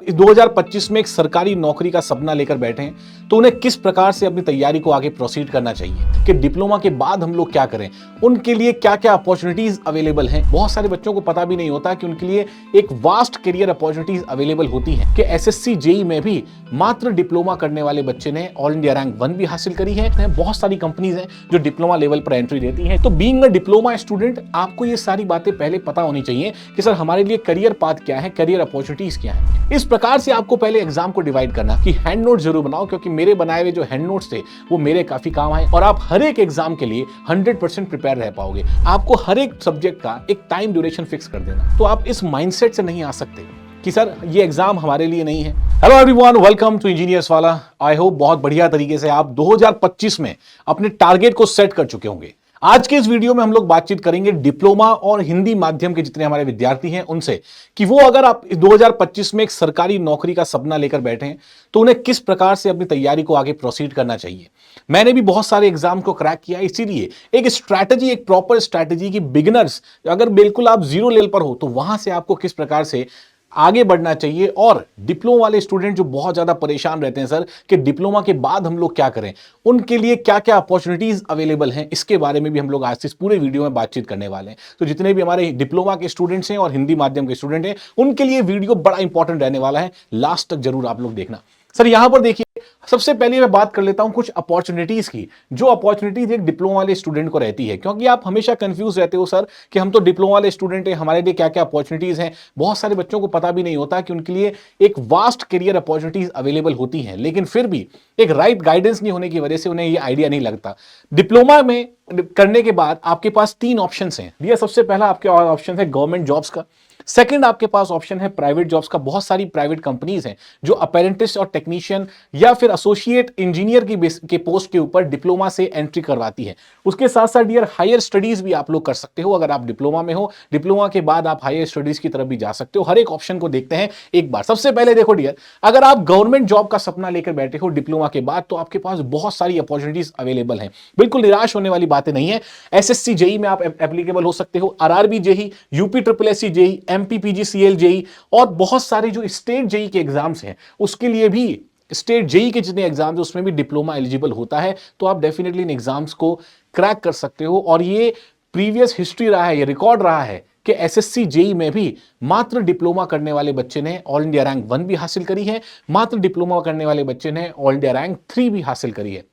इस 2025 में एक सरकारी नौकरी का सपना लेकर बैठे हैं तो उन्हें किस प्रकार से अपनी तैयारी को आगे प्रोसीड करना चाहिए कि डिप्लोमा के बाद हम लोग क्या करें, उनके लिए क्या क्या अपॉर्चुनिटीज अवेलेबल हैं। बहुत सारे बच्चों को पता भी नहीं होता कि उनके लिए एक वास्ट करियर अपॉर्चुनिटीज अवेलेबल होती हैं कि एसएससी जेई में भी मात्र डिप्लोमा करने वाले बच्चे ने ऑल इंडिया रैंक 1 भी हासिल करी है। बहुत सारी कंपनीज हैं जो डिप्लोमा लेवल पर एंट्री देती हैं। तो बीइंग अ डिप्लोमा स्टूडेंट आपको ये सारी बातें पहले पता होनी चाहिए कि सर हमारे लिए करियर पाथ क्या है, करियर अपॉर्चुनिटीज क्या है। इस प्रकार से आपको पहले एग्जाम को डिवाइड करना कि हैंड नोट जरूर बनाओ, क्योंकि मेरे बनाए हुए जो हैंड नोट्स थे वो मेरे काफी काम आए और आप हर एक एग्जाम के लिए 100% प्रिपेयर रह पाओगे। आपको हर एक सब्जेक्ट का एक टाइम ड्यूरेशन फिक्स कर देना। तो आप इस माइंडसेट से नहीं आ सकते कि सर ये एग्जाम हमारे लिए नहीं है। Hello everyone, welcome to engineers Wala. I hope बहुत बढ़िया तरीके से आप 2025 में अपने टारगेट को सेट कर चुके होंगे। आज के इस वीडियो में हम लोग बातचीत करेंगे डिप्लोमा और हिंदी माध्यम के जितने हमारे विद्यार्थी हैं उनसे कि वो अगर आप 2025 में एक सरकारी नौकरी का सपना लेकर बैठे हैं तो उन्हें किस प्रकार से अपनी तैयारी को आगे प्रोसीड करना चाहिए। मैंने भी बहुत सारे एग्जाम को क्रैक किया, इसीलिए एक स्ट्रैटेजी, एक प्रॉपर स्ट्रैटेजी की बिगिनर्स अगर बिल्कुल आप जीरो लेवल पर हो तो वहां से आपको किस प्रकार से आगे बढ़ना चाहिए। और डिप्लोमा वाले स्टूडेंट जो बहुत ज्यादा परेशान रहते हैं सर कि डिप्लोमा के बाद हम लोग क्या करें, उनके लिए क्या क्या अपॉर्चुनिटीज अवेलेबल हैं, इसके बारे में भी हम लोग आज से इस पूरे वीडियो में बातचीत करने वाले हैं। तो जितने भी हमारे डिप्लोमा के स्टूडेंट्स हैं और हिंदी माध्यम के स्टूडेंट हैं उनके लिए वीडियो बड़ा इंपॉर्टेंट रहने वाला है। लास्ट तक जरूर आप लोग देखना। सर यहां पर देखिए, सबसे पहले मैं बात कर लेता हूं कुछ अपॉर्चुनिटीज की, जो अपॉर्चुनिटीज एक डिप्लोमा वाले स्टूडेंट को रहती है। क्योंकि आप हमेशा कंफ्यूज रहते हो सर कि हम तो डिप्लोमा वाले स्टूडेंट हैं, हमारे लिए क्या क्या अपॉर्चुनिटीज हैं। बहुत सारे बच्चों को पता भी नहीं होता कि उनके लिए एक वास्ट करियर अपॉर्चुनिटीज अवेलेबल होती हैं, लेकिन फिर भी एक राइट गाइडेंस नहीं होने की वजह से उन्हें ये आइडिया नहीं लगता। डिप्लोमा में करने के बाद आपके पास 3 ऑप्शन हैं। ये सबसे पहला आपके ऑप्शन है गवर्नमेंट जॉब्स का। सेकंड आपके पास ऑप्शन है प्राइवेट जॉब्स का। बहुत सारी प्राइवेट कंपनीज हैं जो अपेरेंटिस और टेक्नीशियन या फिर एसोसिएट इंजीनियर के पोस्ट के ऊपर डिप्लोमा से एंट्री करवाती है। उसके साथ साथ डियर हायर स्टडीज भी आप लोग कर सकते हो। अगर आप डिप्लोमा में हो, डिप्लोमा के बाद आप हायर स्टडीज की तरफ भी जा सकते हो। हर एक ऑप्शन को देखते हैं एक बार। सबसे पहले देखो डियर, अगर आप गवर्नमेंट जॉब का सपना लेकर बैठे हो डिप्लोमा के बाद तो आपके पास बहुत सारी अपॉर्चुनिटीज अवेलेबल हैं। बिल्कुल निराश होने वाली बातें नहीं है। एसएससी जेई में आप एप्लीकेबल हो सकते हो, RRB JE, UP triple SC JE, MP PGCL JE और बहुत सारे जो स्टेट जेई के एग्जाम्स हैं उसके लिए भी, स्टेट जेई के जितने एग्जाम्स उसमें भी डिप्लोमा एलिजिबल होता है। तो आप डेफिनेटली इन एग्जाम्स को क्रैक कर सकते हो। और ये प्रीवियस हिस्ट्री रहा है, ये रिकॉर्ड रहा है कि एसएससी जेई में भी मात्र डिप्लोमा करने वाले बच्चे ने ऑल इंडिया रैंक 1 भी हासिल करी है, मात्र डिप्लोमा करने वाले बच्चे ने ऑल इंडिया रैंक 3 भी हासिल करी है।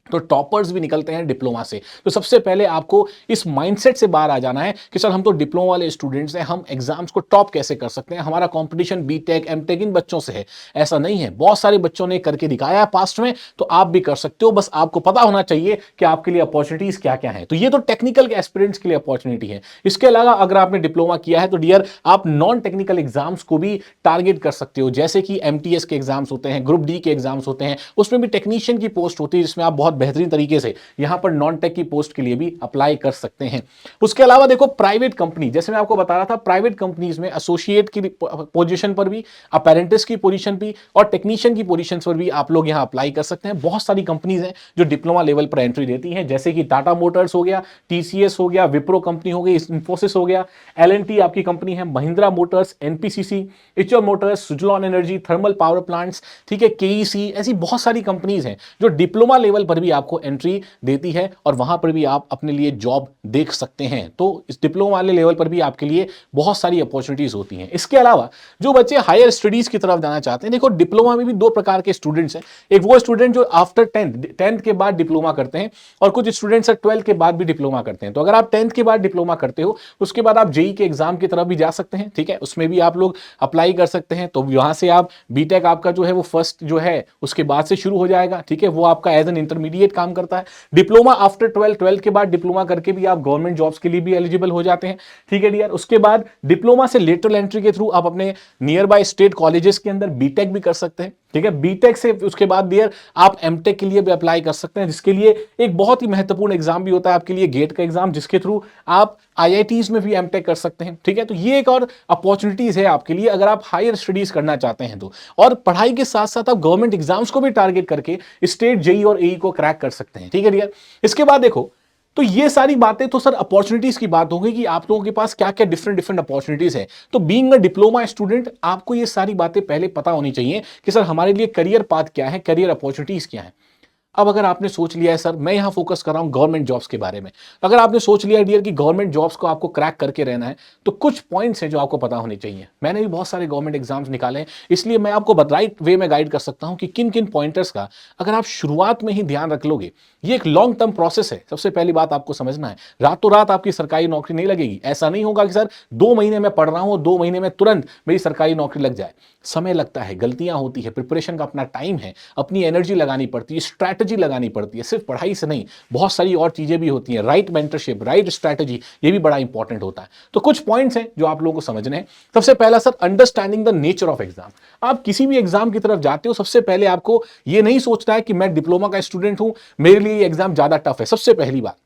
तो टॉपर्स भी निकलते हैं डिप्लोमा से। तो सबसे पहले आपको इस माइंडसेट से बाहर आ जाना है कि सर हम तो डिप्लोमा वाले स्टूडेंट्स हैं, हम एग्जाम्स को टॉप कैसे कर सकते हैं, हमारा कंपटीशन बीटेक एमटेक इन बच्चों से है। ऐसा नहीं है, बहुत सारे बच्चों ने करके दिखाया है पास्ट में, तो आप भी कर सकते हो। बस आपको पता होना चाहिए कि आपके लिए अपॉर्चुनिटीज क्या क्या है। तो ये तो टेक्निकल के एस्पिरेंट्स के लिए अपॉर्चुनिटी है। इसके अलावा अगर आपने डिप्लोमा किया है तो डियर आप नॉन टेक्निकल एग्जाम्स को भी टारगेट कर सकते हो, जैसे कि एमटीएस के एग्जाम्स होते हैं, ग्रुप डी के एग्जाम्स होते हैं, उसमें भी टेक्नीशियन की पोस्ट होती है जिसमें आप बहुत बेहतरीन तरीके से यहां पर नॉन टेक की पोस्ट के लिए भी अप्लाई कर सकते हैं। उसके अलावा देखो प्राइवेट कंपनी, जैसे मैं आपको बता रहा था, प्राइवेट कंपनीज में एसोसिएट की पोजीशन पर भी, अपेरेंटिस की पोजीशन भी और टेक्नीशियन की पोजीशन पर भी आप लोग यहां अप्लाई कर सकते हैं। बहुत सारी कंपनीज हैं जो डिप्लोमा लेवल पर एंट्री देती हैं, जैसे कि टाटा मोटर्स हो गया, टीसीएस हो गया, विप्रो कंपनी हो गई, इंफोसिस हो गया, एलएनटी आपकी कंपनी है, Mahindra motors, NPCC, Eicher motors, Suzlon energy, thermal power plants, ठीक है, केईसी, ऐसी बहुत सारी कंपनीज हैं जो डिप्लोमा लेवल पर भी आपको एंट्री देती है और वहां पर भी आप अपने लिए जॉब देख सकते हैं। तो इस डिप्लोमा वाले लेवल पर भी आपके लिए बहुत सारी अपॉर्चुनिटीज होती हैं। इसके अलावा जो बच्चे हायर स्टडीज की तरफ जाना चाहते हैं, देखो डिप्लोमा में भी 2 प्रकार के स्टूडेंट्स हैं। एक वो स्टूडेंट जो आफ्टर 10th के बाद डिप्लोमा करते हैं और कुछ स्टूडेंट्स 12th के बाद भी डिप्लोमा करते हैं। तो अगर आप 10th के बाद डिप्लोमा करते हो उसके बाद आप जेई के एग्जाम की तरफ भी जा सकते हैं, ठीक है, उसमें भी आप लोग अप्लाई कर सकते हैं। तो वहां से आप बीटेक आपका जो है वो फर्स्ट जो है उसके बाद से शुरू हो जाएगा, ठीक है, वो आपका एज एन इंटरमीडिएट काम करता है। डिप्लोमा आफ्टर 12th के बाद डिप्लोमा करके भी आप गवर्नमेंट जॉब्स के लिए भी एलिजिबल हो जाते हैं, ठीक है डियर। उसके बाद डिप्लोमा से लेटरल एंट्री के थ्रू आप अपने नियर बाय स्टेट कॉलेजेस के अंदर बीटेक भी कर सकते हैं, ठीक है। बीटेक से उसके बाद डियर आप एमटेक के लिए भी अप्लाई कर सकते हैं, जिसके लिए एक बहुत ही महत्वपूर्ण एग्जाम भी होता है आपके लिए, गेट का एग्जाम, जिसके थ्रू आप आईआईटीज में भी एमटेक कर सकते हैं, ठीक है। तो ये एक और अपॉर्चुनिटीज है आपके लिए अगर आप हायर स्टडीज करना चाहते हैं तो। और पढ़ाई के साथ साथ आप गवर्नमेंट एग्जाम्स को भी टारगेट करके स्टेट जेई और एई को क्रैक कर सकते हैं, ठीक है डियर। इसके बाद देखो तो ये सारी बातें तो सर अपॉर्चुनिटीज की बात होगी कि आप लोगों के पास क्या क्या डिफरेंट डिफरेंट अपॉर्चुनिटीज है। तो बीइंग अ डिप्लोमा स्टूडेंट आपको ये सारी बातें पहले पता होनी चाहिए कि सर हमारे लिए करियर पाथ क्या है, करियर अपॉर्चुनिटीज क्या है। अब अगर आपने सोच लिया है सर मैं यहां फोकस कर रहा हूं गवर्नमेंट जॉब्स के बारे में, अगर आपने सोच लिया डियर कि गवर्नमेंट जॉब्स को आपको क्रैक करके रहना है, तो कुछ पॉइंट्स हैं जो आपको पता होने चाहिए। मैंने भी बहुत सारे गवर्नमेंट एग्जाम्स निकाले हैं, इसलिए मैं आपको राइट वे में गाइड कर सकता हूं कि किन किन पॉइंटर्स का अगर आप शुरुआत में ही ध्यान रख लोगे। ये एक लॉन्ग टर्म प्रोसेस है। सबसे पहली बात आपको समझना है, रातों रात आपकी सरकारी नौकरी नहीं लगेगी। ऐसा नहीं होगा कि सर 2 महीने में पढ़ रहा हूं और 2 महीने में तुरंत मेरी सरकारी नौकरी लग जाए। समय लगता है, गलतियां होती है, प्रिपरेशन का अपना टाइम है, अपनी एनर्जी लगानी पड़ती है, स्ट्रैटेजी लगानी पड़ती है। सिर्फ पढ़ाई से नहीं, बहुत सारी और चीजें भी होती हैं। राइट मेंटरशिप, राइट स्ट्रैटेजी, ये भी बड़ा इंपॉर्टेंट होता है। तो कुछ पॉइंट्स हैं जो आप लोगों को समझने हैं। सबसे पहला sir, understanding the nature of exam. आप किसी भी एग्जाम की तरफ जाते हो, सबसे पहले आपको ये नहीं सोचना है कि मैं डिप्लोमा का स्टूडेंट हूं, मेरे लिए ये एग्जाम ज्यादा टफ है। सबसे पहली बात,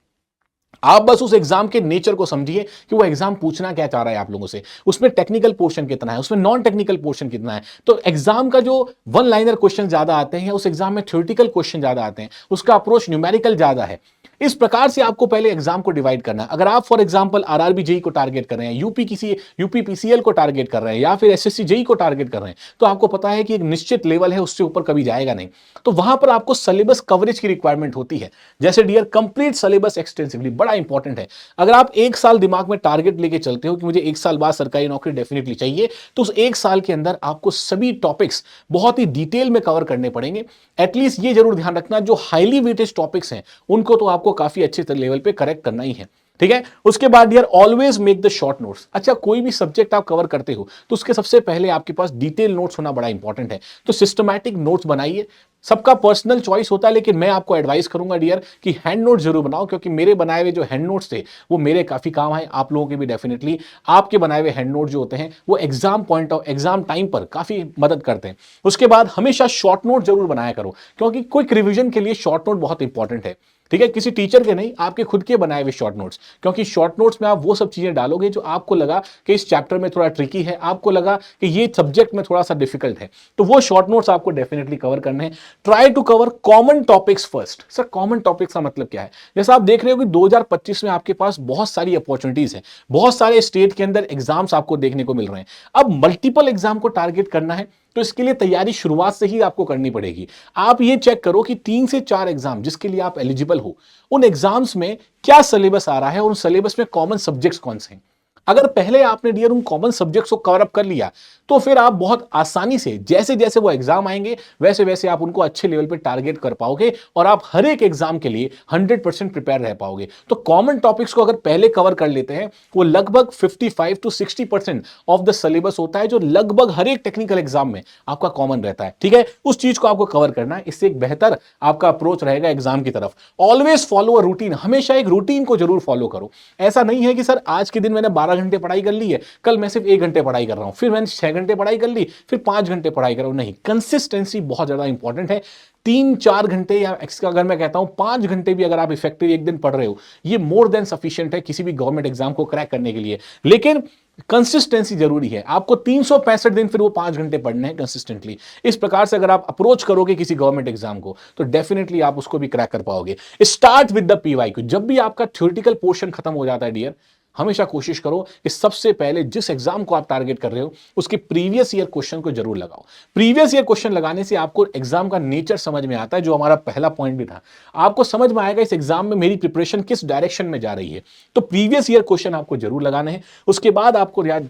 आप बस उस एग्जाम के नेचर को समझिए कि वो एग्जाम पूछना क्या चाह रहा है आप लोगों से। उसमें टेक्निकल पोर्शन कितना है, उसमें नॉन टेक्निकल पोर्शन कितना है। तो एग्जाम का जो वन लाइनर क्वेश्चन ज्यादा आते हैं, उस एग्जाम में थ्योरेटिकल क्वेश्चन ज्यादा आते हैं, उसका अप्रोच न्यूमेरिकल ज्यादा है। इस प्रकार से आपको पहले एग्जाम को डिवाइड करना है। अगर आप फॉर एग्जांपल आरआरबी जेई को टारगेट कर रहे हैं, यूपी पीसीएल को टारगेट कर रहे हैं, या फिर एसएससी जेई को टारगेट कर रहे हैं, तो आपको पता है कि एक निश्चित लेवल है, उससे ऊपर कभी जाएगा नहीं। तो वहां पर आपको सिलेबस कवरेज की रिक्वायरमेंट होती है। जैसे डियर कंप्लीट सिलेबस एक्सटेंसिवली बड़ा इंपॉर्टेंट है। अगर आप 1 साल दिमाग में टारगेट लेके चलते हो कि मुझे 1 साल बाद सरकारी नौकरी डेफिनेटली चाहिए, तो उस 1 साल के अंदर आपको सभी टॉपिक्स बहुत ही डिटेल में कवर करने पड़ेंगे। एटलीस्ट ये जरूर ध्यान रखना, जो हाईली वेटेज टॉपिक्स हैं उनको तो आपको काफी अच्छे लेवल पे करेक्ट करना ही है। ठीक है। उसके बाद यार always make the short notes. अच्छा, कोई भी सब्जेक्ट आप कवर करते हो तो उसके सबसे पहले आपके पास डिटेल नोट्स होना बड़ा इंपॉर्टेंट है। तो सिस्टमैटिक नोट्स बनाइए। सबका पर्सनल चॉइस होता है, लेकिन मैं आपको एडवाइस करूंगा डियर कि हैंड नोट जरूर बनाओ, क्योंकि मेरे बनाए हुए जो हैंड नोट्स थे वो मेरे काफी काम आए। आप लोगों के भी डेफिनेटली आपके बनाए हुए हैंड नोट जो होते हैं वो एग्जाम टाइम पर काफी मदद करते हैं। उसके बाद हमेशा शॉर्ट नोट जरूर बनाया करो, क्योंकि क्विक रिवीजन के लिए शॉर्ट नोट बहुत इंपॉर्टेंट है। ठीक है, किसी टीचर के नहीं, आपके खुद के बनाए हुए शॉर्ट नोट्स, क्योंकि शॉर्ट नोट्स में आप वो सब चीजें डालोगे जो आपको लगा कि इस चैप्टर में थोड़ा ट्रिकी है, आपको लगा कि ये सब्जेक्ट में थोड़ा सा डिफिकल्ट है, तो वो शॉर्ट नोट्स आपको डेफिनेटली कवर करने हैं। Try to cover common topics first. Sir common topics का मतलब क्या है? जैसा आप देख रहे हो कि 2025 में आपके पास बहुत सारी अपॉर्चुनिटीज है, बहुत सारे स्टेट के अंदर एग्जाम्स आपको देखने को मिल रहे हैं। अब मल्टीपल एग्जाम को टारगेट करना है, तो इसके लिए तैयारी शुरुआत से ही आपको करनी पड़ेगी। आप ये चेक करो कि 3 से 4 एग्जाम जिसके लिए आप एलिजिबल हो, उन एग्जाम्स में क्या सिलेबस आ रहा है और उन सिलेबस में कॉमन सब्जेक्ट्स कौन से हैं। अगर पहले आपने डियर उन कॉमन सब्जेक्ट्स को कवर अप कर लिया, तो फिर आप बहुत आसानी से जैसे जैसे वो एग्जाम आएंगे वैसे वैसे आप उनको अच्छे लेवल पे टारगेट कर पाओगे और आप हर एक एग्जाम के लिए 100% प्रिपेयर रह पाओगे। तो कॉमन टॉपिक्स को अगर पहले कवर कर लेते हैं, वो लगभग 55 to 60% ऑफ द सिलेबस होता है, जो लगभग हर एक टेक्निकल एग्जाम में आपका कॉमन रहता है। ठीक है, उस चीज को आपको कवर करना है। इससे एक बेहतर आपका अप्रोच रहेगा एग्जाम की तरफ। Always follow a routine. हमेशा एक रूटीन को जरूर फॉलो करो। ऐसा नहीं है कि सर आज के दिन मैंने 12 घंटे पढ़ाई कर ली है, कल मैं सिर्फ 1 घंटे पढ़ाई कर रहा हूं, फिर मैंने 6 घंटे पढ़ाई कर ली, फिर 5 घंटे पढ़ाई कर रहा हूं। नहीं, कंसिस्टेंसी बहुत ज्यादा इंपॉर्टेंट है। 3-4 घंटे या एक्स्ट्रा, अगर मैं कहता हूं 5 घंटे भी अगर आप इफेक्टिव एक दिन पढ़ रहे हो, ये मोर देन सफिशिएंट है किसी भी गवर्नमेंट एग्जाम को क्रैक करने के लिए। लेकिन कंसिस्टेंसी जरूरी है। आपको 365 दिन फिर वो 5 घंटे पढ़ने हैं कंसिस्टेंटली। इस प्रकार से अगर आप अप्रोच करोगे किसी गवर्नमेंट एग्जाम को, तो डेफिनेटली आप उसको भी क्रैक कर पाओगे। Start with the PYQ. जब भी आपका थ्योरेटिकल पोर्शन खत्म हो जाता है डियर, हमेशा कोशिश करो कि सबसे पहले जिस एग्जाम को आप टारगेट कर रहे हो उसके प्रीवियस ईयर क्वेश्चन को जरूर लगाओ। प्रीवियस ईयर क्वेश्चन लगाने से आपको एग्जाम का नेचर समझ में आता है, जो हमारा पहला पॉइंट भी था। आपको समझ में आएगा इस एग्जाम में मेरी प्रिपरेशन किस डायरेक्शन में जा रही है। तो प्रीवियस ईयर क्वेश्चन आपको जरूर लगाने हैं। उसके बाद आपको याद,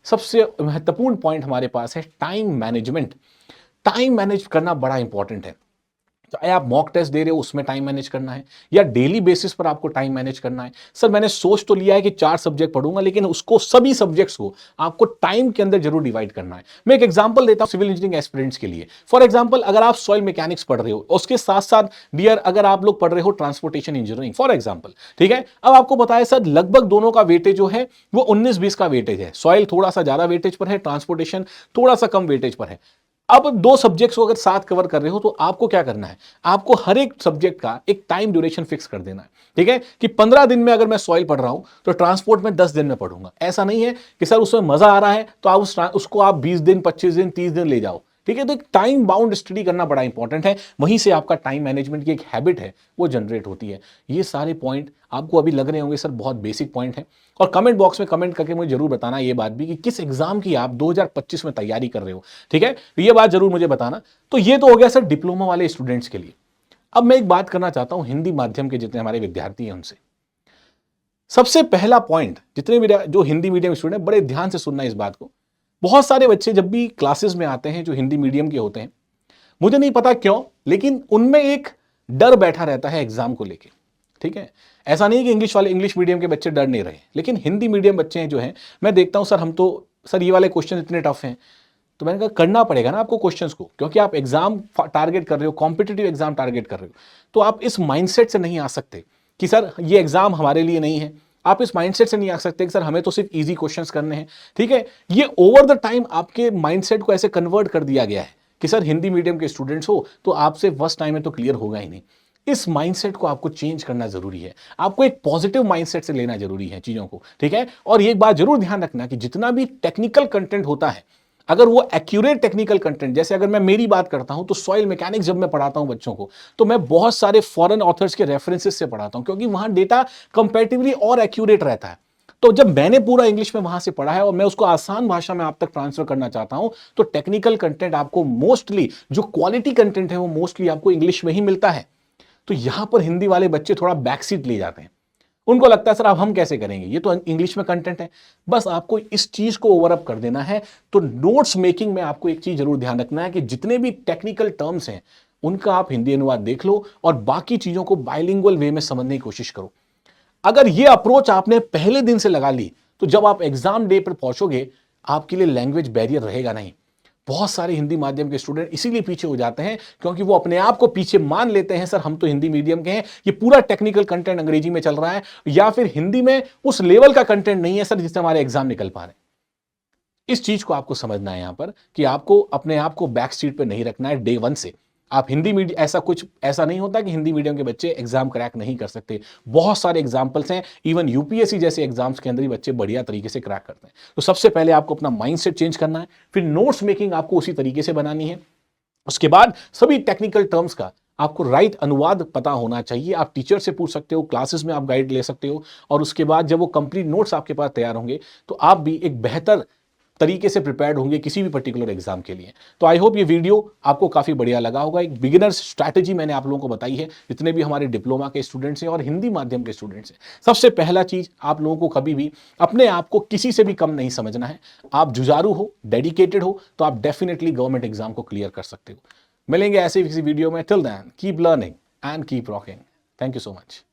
सबसे महत्वपूर्ण पॉइंट हमारे पास है टाइम मैनेजमेंट। टाइम मैनेज करना बड़ा इंपॉर्टेंट है। चाहे आप मॉक टेस्ट दे रहे हो उसमें टाइम मैनेज करना है, या डेली बेसिस पर आपको टाइम मैनेज करना है। सर मैंने सोच तो लिया है कि 4 सब्जेक्ट पढ़ूंगा, लेकिन उसको सभी सब्जेक्ट्स को आपको टाइम के अंदर जरूर डिवाइड करना है। मैं एक एग्जांपल देता हूं सिविल इंजीनियरिंग एस्पिरेंट्स के लिए। फॉर एग्जांपल, अगर आप सॉइल मैकेनिक्स पढ़ रहे हो, उसके साथ साथ डियर अगर आप लोग पढ़ रहे हो ट्रांसपोर्टेशन इंजीनियरिंग फॉर एग्जाम्पल, ठीक है। अब आपको बताया सर लगभग दोनों का वेटेज जो है वो 19-20 का वेटेज है। सॉइल थोड़ा सा ज्यादा वेटेज पर है, ट्रांसपोर्टेशन थोड़ा सा कम वेटेज पर है। अब 2 सब्जेक्ट्स को अगर साथ कवर कर रहे हो, तो आपको क्या करना है, आपको हर एक सब्जेक्ट का एक टाइम ड्यूरेशन फिक्स कर देना है। ठीक है, कि 15 दिन में अगर मैं सॉइल पढ़ रहा हूं तो ट्रांसपोर्ट में 10 दिन में पढ़ूंगा। ऐसा नहीं है कि सर उसमें मजा आ रहा है तो आप उसको आप 20 दिन, 25 दिन, 30 दिन ले जाओ। ठीक है, तो एक टाइम बाउंड स्टडी करना बड़ा इंपॉर्टेंट है, वहीं से आपका टाइम मैनेजमेंट की एक हैबिट है वो जनरेट होती है। ये सारे पॉइंट आपको अभी लग रहे होंगे सर बहुत बेसिक पॉइंट है, और कमेंट बॉक्स में कमेंट करके मुझे जरूर बताना ये बात भी कि किस एग्जाम की आप 2025 में तैयारी कर रहे हो। ठीक है, तो ये बात जरूर मुझे बताना। तो ये तो हो गया सर डिप्लोमा वाले स्टूडेंट्स के लिए। अब मैं एक बात करना चाहता हूं हिंदी माध्यम के जितने हमारे विद्यार्थी हैं उनसे। सबसे पहला पॉइंट, जितने मेरे जो हिंदी मीडियम स्टूडेंट हैं, बड़े ध्यान से सुनना इस बात को। बहुत सारे बच्चे जब भी क्लासेस में आते हैं जो हिंदी मीडियम के होते हैं, मुझे नहीं पता क्यों, लेकिन उनमें एक डर बैठा रहता है एग्जाम को लेके। ठीक है, ऐसा नहीं है कि इंग्लिश मीडियम के बच्चे डर नहीं रहे, लेकिन हिंदी मीडियम बच्चे हैं जो हैं, मैं देखता हूं सर हम तो सर ये वाले क्वेश्चन इतने टफ हैं। तो मैंने कहा करना पड़ेगा ना आपको क्वेश्चंस को, क्योंकि आप एग्जाम टारगेट कर रहे हो, कॉम्पिटिटिव एग्जाम टारगेट कर रहे हो, तो आप इस माइंडसेट से नहीं आ सकते कि सर ये एग्जाम हमारे लिए नहीं है। आप इस माइंडसेट से नहीं आ सकते कि सर हमें तो सिर्फ इजी क्वेश्चंस करने हैं। ठीक है, ये ओवर द टाइम आपके माइंडसेट को ऐसे कन्वर्ट कर दिया गया है कि सर हिंदी मीडियम के स्टूडेंट्स हो तो आपसे फर्स्ट टाइम में तो क्लियर होगा ही नहीं। इस माइंडसेट को आपको चेंज करना जरूरी है, आपको एक पॉजिटिव माइंडसेट से लेना जरूरी है चीजों को। ठीक है, और एक बात जरूर ध्यान रखना कि जितना भी टेक्निकल कंटेंट होता है, अगर वो एक्यूरेट टेक्निकल कंटेंट, जैसे अगर मैं मेरी बात करता हूं तो सॉइल मैकेनिक्स जब मैं पढ़ाता हूं बच्चों को, तो मैं बहुत सारे फॉरेन ऑथर्स के रेफरेंसेस से पढ़ाता हूं, क्योंकि वहां डेटा कंपैरेटिवली और एक्यूरेट रहता है। तो जब मैंने पूरा इंग्लिश में वहां से पढ़ा है और मैं उसको आसान भाषा में आप तक ट्रांसफर करना चाहता हूं, तो टेक्निकल कंटेंट आपको मोस्टली, जो क्वालिटी कंटेंट है वो मोस्टली आपको इंग्लिश में ही मिलता है। तो यहां पर हिंदी वाले बच्चे थोड़ा बैकसीट ले जाते हैं, उनको लगता है सर अब हम कैसे करेंगे, ये तो इंग्लिश में कंटेंट है। बस आपको इस चीज को ओवरअप कर देना है। तो नोट्स मेकिंग में आपको एक चीज जरूर ध्यान रखना है कि जितने भी टेक्निकल टर्म्स हैं उनका आप हिंदी अनुवाद देख लो और बाकी चीजों को बाइलिंगुअल वे में समझने की कोशिश करो। अगर ये अप्रोच आपने पहले दिन से लगा ली तो जब आप एग्जाम डे पर पहुंचोगे आपके लिए लैंग्वेज बैरियर रहेगा नहीं। बहुत सारे हिंदी माध्यम के स्टूडेंट इसीलिए पीछे हो जाते हैं क्योंकि वो अपने आप को पीछे मान लेते हैं, सर हम तो हिंदी मीडियम के हैं, ये पूरा टेक्निकल कंटेंट अंग्रेजी में चल रहा है, या फिर हिंदी में उस लेवल का कंटेंट नहीं है सर जिससे हमारे एग्जाम निकल पा रहे हैं। इस चीज को आपको समझना है यहां पर कि आपको अपने आप को बैक सीट पे नहीं रखना है डे वन से। आप हिंदी मीडियम, ऐसा नहीं होता कि हिंदी मीडियम के बच्चे एग्जाम क्रैक नहीं कर सकते। बहुत सारे एग्जाम्पल्स हैं, इवन यूपीएससी जैसे एग्जाम्स के अंदर ही बच्चे बढ़िया तरीके से क्रैक करते हैं। तो सबसे पहले आपको अपना माइंडसेट चेंज करना है, फिर नोट्स मेकिंग आपको उसी तरीके से बनानी है। उसके बाद सभी टेक्निकल टर्म्स का आपको राइट अनुवाद पता होना चाहिए। आप टीचर से पूछ सकते हो, क्लासेस में आप गाइड ले सकते हो, और उसके बाद जब वो कंप्लीट नोट्स आपके पास तैयार होंगे तो आप भी एक बेहतर तरीके से प्रिपेयर्ड होंगे किसी भी पर्टिकुलर एग्जाम के लिए। तो आई होप ये वीडियो आपको काफी बढ़िया लगा होगा। एक बिगिनर्स स्ट्रैटेजी मैंने आप लोगों को बताई है, जितने भी हमारे डिप्लोमा के स्टूडेंट्स हैं और हिंदी माध्यम के स्टूडेंट्स हैं। सबसे पहला चीज, आप लोगों को कभी भी अपने आप को किसी से भी कम नहीं समझना है। आप जुझारू हो, डेडिकेटेड हो, तो आप डेफिनेटली गवर्नमेंट एग्जाम को क्लियर कर सकते हो। मिलेंगे ऐसे किसी वीडियो में। Till then keep learning and keep rocking. Thank you so much.